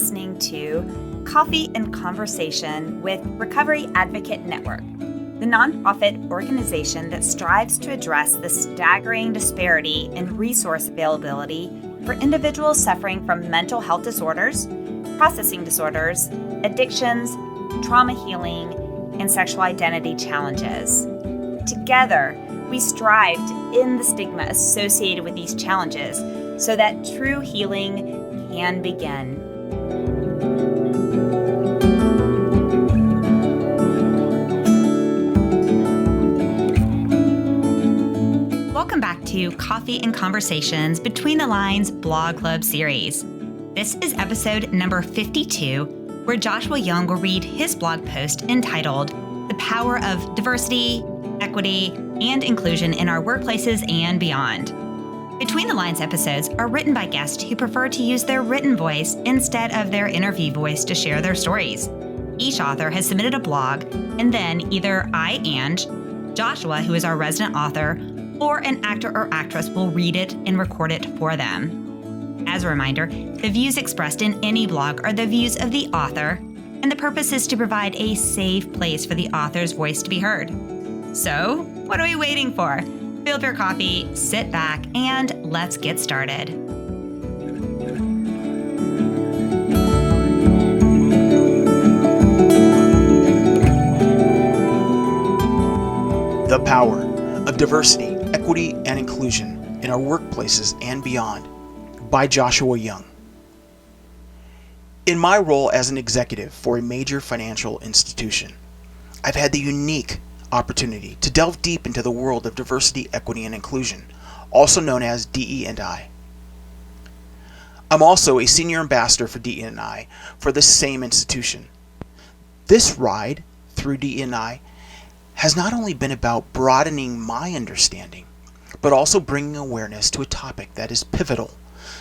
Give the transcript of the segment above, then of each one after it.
listening to Coffee and Conversation with Recovery Advocate Network, the nonprofit organization that strives to address the staggering disparity in resource availability for individuals suffering from mental health disorders, processing disorders, addictions, trauma healing, and sexual identity challenges. Together, we strive to end the stigma associated with these challenges so that true healing can begin. Welcome back to Coffee and Conversations Between the Lines Blog Club series. This is episode number 52, where Joshua Young will read his blog post entitled The Power of Diversity, Equity, and Inclusion in Our Workplaces and Beyond. Between the Lines episodes are written by guests who prefer to use their written voice instead of their interview voice to share their stories. Each author has submitted a blog, and then either I and Joshua, who is our resident author, or an actor or actress will read it and record it for them. As a reminder, the views expressed in any blog are the views of the author, and the purpose is to provide a safe place for the author's voice to be heard. So, what are we waiting for? Fill up your coffee, sit back, and let's get started. The Power of Diversity, Equity, and Inclusion in Our Workplaces and Beyond by Joshua Young. In my role as an executive for a major financial institution, I've had the unique opportunity to delve deep into the world of diversity, equity, and inclusion, also known as DE&I. I'm also a senior ambassador for DE&I for the same institution. This ride through DE&I has not only been about broadening my understanding, but also bringing awareness to a topic that is pivotal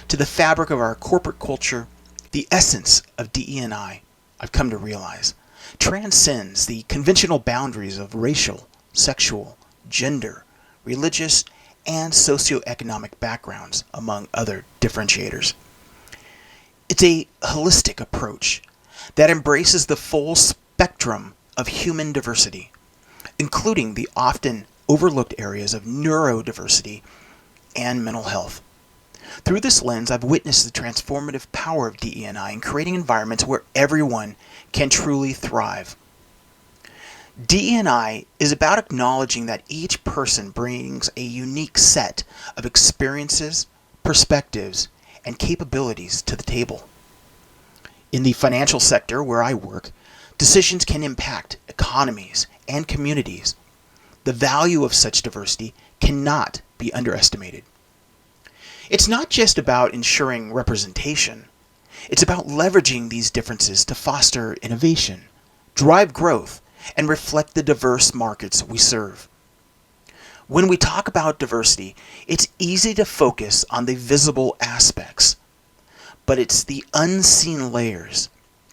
to the fabric of our corporate culture. The essence of DE&I, I've come to realize, transcends the conventional boundaries of racial, sexual, gender, religious, and socioeconomic backgrounds, among other differentiators. It's a holistic approach that embraces the full spectrum of human diversity, including the often overlooked areas of neurodiversity and mental health. Through this lens, I've witnessed the transformative power of DE&I in creating environments where everyone can truly thrive. DE&I is about acknowledging that each person brings a unique set of experiences, perspectives, and capabilities to the table. In the financial sector where I work, decisions can impact economies and communities. The value of such diversity cannot be underestimated. It's not just about ensuring representation. It's about leveraging these differences to foster innovation, drive growth, and reflect the diverse markets we serve. When we talk about diversity, it's easy to focus on the visible aspects, but it's the unseen layers,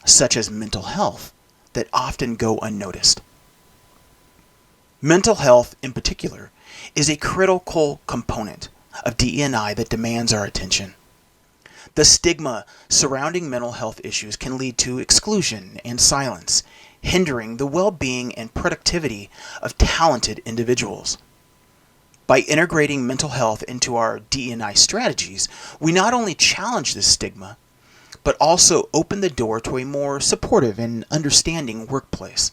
such as mental health, that often go unnoticed. Mental health, in particular, is a critical component of DE&I that demands our attention. The stigma surrounding mental health issues can lead to exclusion and silence, hindering the well-being and productivity of talented individuals. By integrating mental health into our DE&I strategies, we not only challenge this stigma, but also open the door to a more supportive and understanding workplace.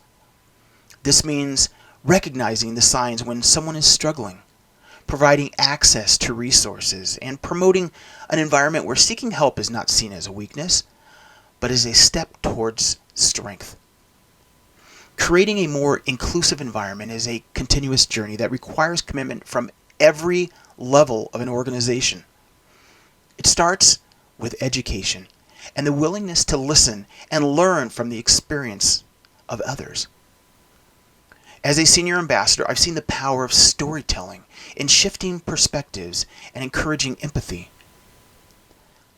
This means recognizing the signs when someone is struggling, providing access to resources, and promoting an environment where seeking help is not seen as a weakness, but as a step towards strength. Creating a more inclusive environment is a continuous journey that requires commitment from every level of an organization. It starts with education and the willingness to listen and learn from the experience of others. As a senior ambassador, I've seen the power of storytelling in shifting perspectives and encouraging empathy.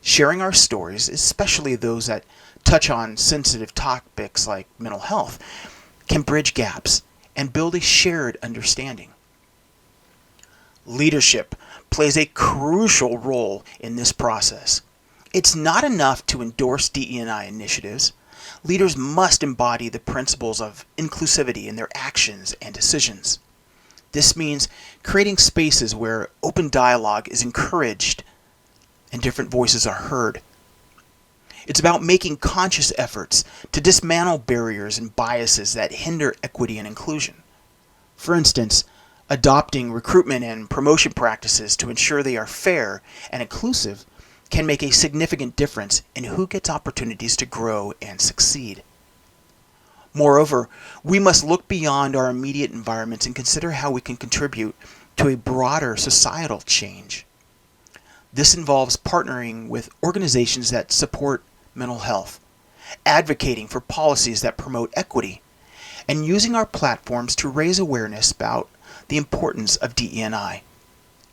Sharing our stories, especially those that touch on sensitive topics like mental health, can bridge gaps and build a shared understanding. Leadership plays a crucial role in this process. It's not enough to endorse DE&I initiatives. Leaders must embody the principles of inclusivity in their actions and decisions. This means creating spaces where open dialogue is encouraged and different voices are heard. It's about making conscious efforts to dismantle barriers and biases that hinder equity and inclusion. For instance, adopting recruitment and promotion practices to ensure they are fair and inclusive can make a significant difference in who gets opportunities to grow and succeed. Moreover, we must look beyond our immediate environments and consider how we can contribute to a broader societal change. This involves partnering with organizations that support mental health, advocating for policies that promote equity, and using our platforms to raise awareness about the importance of DE&I.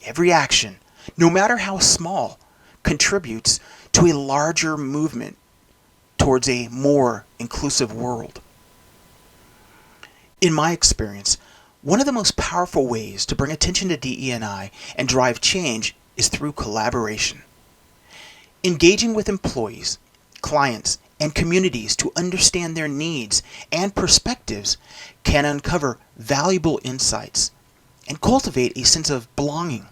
Every action, no matter how small, contributes to a larger movement towards a more inclusive world. In my experience, one of the most powerful ways to bring attention to DE&I and drive change is through collaboration. Engaging with employees, clients, and communities to understand their needs and perspectives can uncover valuable insights and cultivate a sense of belonging.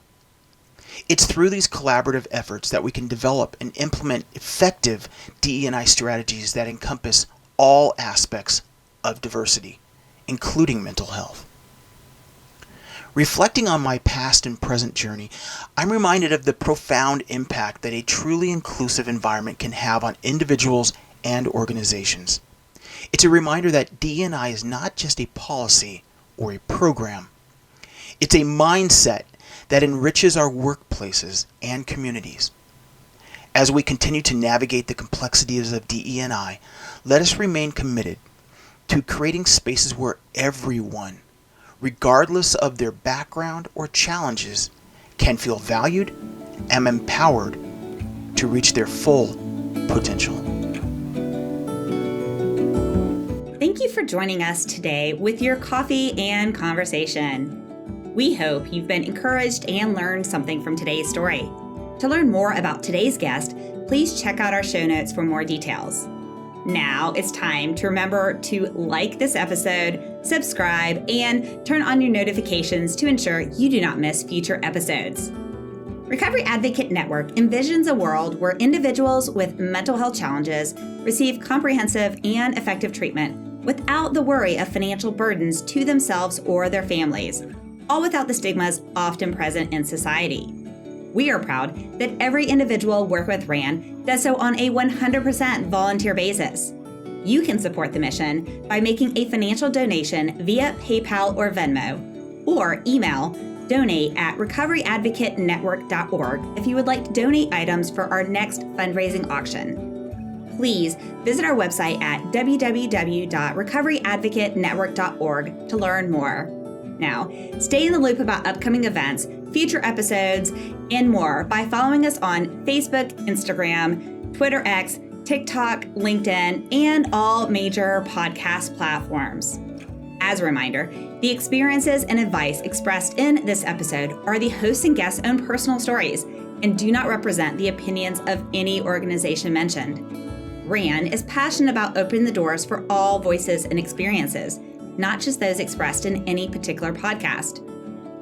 It's through these collaborative efforts that we can develop and implement effective DE&I strategies that encompass all aspects of diversity, including mental health. Reflecting on my past and present journey, I'm reminded of the profound impact that a truly inclusive environment can have on individuals and organizations. It's a reminder that DE&I is not just a policy or a program. It's a mindset that enriches our workplaces and communities. As we continue to navigate the complexities of DE&I, let us remain committed to creating spaces where everyone, regardless of their background or challenges, can feel valued and empowered to reach their full potential. Thank you for joining us today with your coffee and conversation. We hope you've been encouraged and learned something from today's story. To learn more about today's guest, please check out our show notes for more details. Now it's time to remember to like this episode, subscribe, and turn on your notifications to ensure you do not miss future episodes. Recovery Advocate Network envisions a world where individuals with mental health challenges receive comprehensive and effective treatment without the worry of financial burdens to themselves or their families, all without the stigmas often present in society. We are proud that every individual working with RAN does so on a 100% volunteer basis. You can support the mission by making a financial donation via PayPal or Venmo, or email donate@recoveryadvocatenetwork.org if you would like to donate items for our next fundraising auction. Please visit our website at www.recoveryadvocatenetwork.org to learn more. Now, stay in the loop about upcoming events, future episodes, and more by following us on Facebook, Instagram, Twitter X, TikTok, LinkedIn, and all major podcast platforms. As a reminder, the experiences and advice expressed in this episode are the host and guest's own personal stories and do not represent the opinions of any organization mentioned. RAN is passionate about opening the doors for all voices and experiences, not just those expressed in any particular podcast.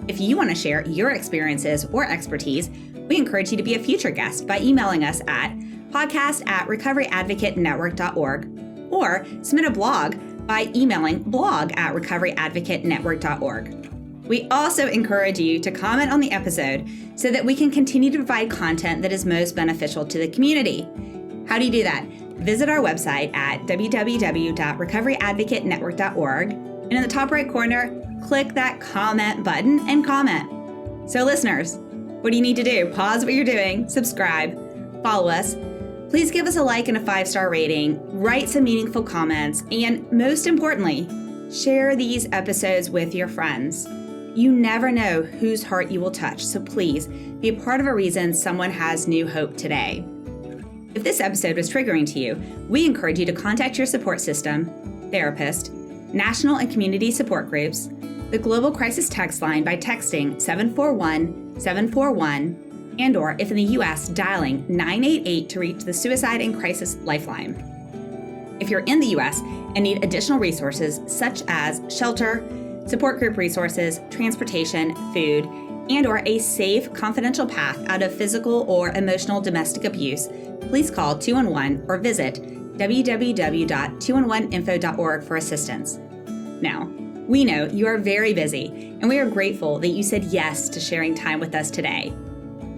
If you want to share your experiences or expertise, we encourage you to be a future guest by emailing us at podcast@recoveryadvocatenetwork.org or submit a blog by emailing blog@recoveryadvocatenetwork.org. We also encourage you to comment on the episode so that we can continue to provide content that is most beneficial to the community. How do you do that? Visit our website at www.recoveryadvocatenetwork.org, and in the top right corner, click that comment button and comment. So listeners, what do you need to do? Pause what you're doing, subscribe, follow us. Please give us a like and a 5-star rating, write some meaningful comments, and most importantly, share these episodes with your friends. You never know whose heart you will touch, so please be a part of a reason someone has new hope today. If this episode was triggering to you, we encourage you to contact your support system, therapist, national and community support groups, the Global Crisis Text Line by texting 741-741, and/or if in the U.S., dialing 988 to reach the Suicide and Crisis Lifeline. If you're in the U.S. and need additional resources such as shelter, support group resources, transportation, food, and/or a safe, confidential path out of physical or emotional domestic abuse, please call 211 or visit www.211info.org for assistance. Now, we know you are very busy, and we are grateful that you said yes to sharing time with us today.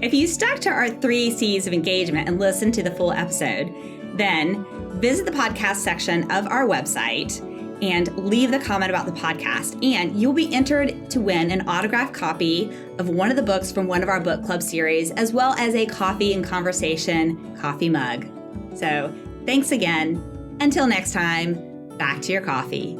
If you stuck to our 3 C's of engagement and listened to the full episode, then visit the podcast section of our website and leave the comment about the podcast, and you'll be entered to win an autographed copy of one of the books from one of our book club series, as well as a Coffee and Conversation coffee mug. So thanks again. Until next time, back to your coffee.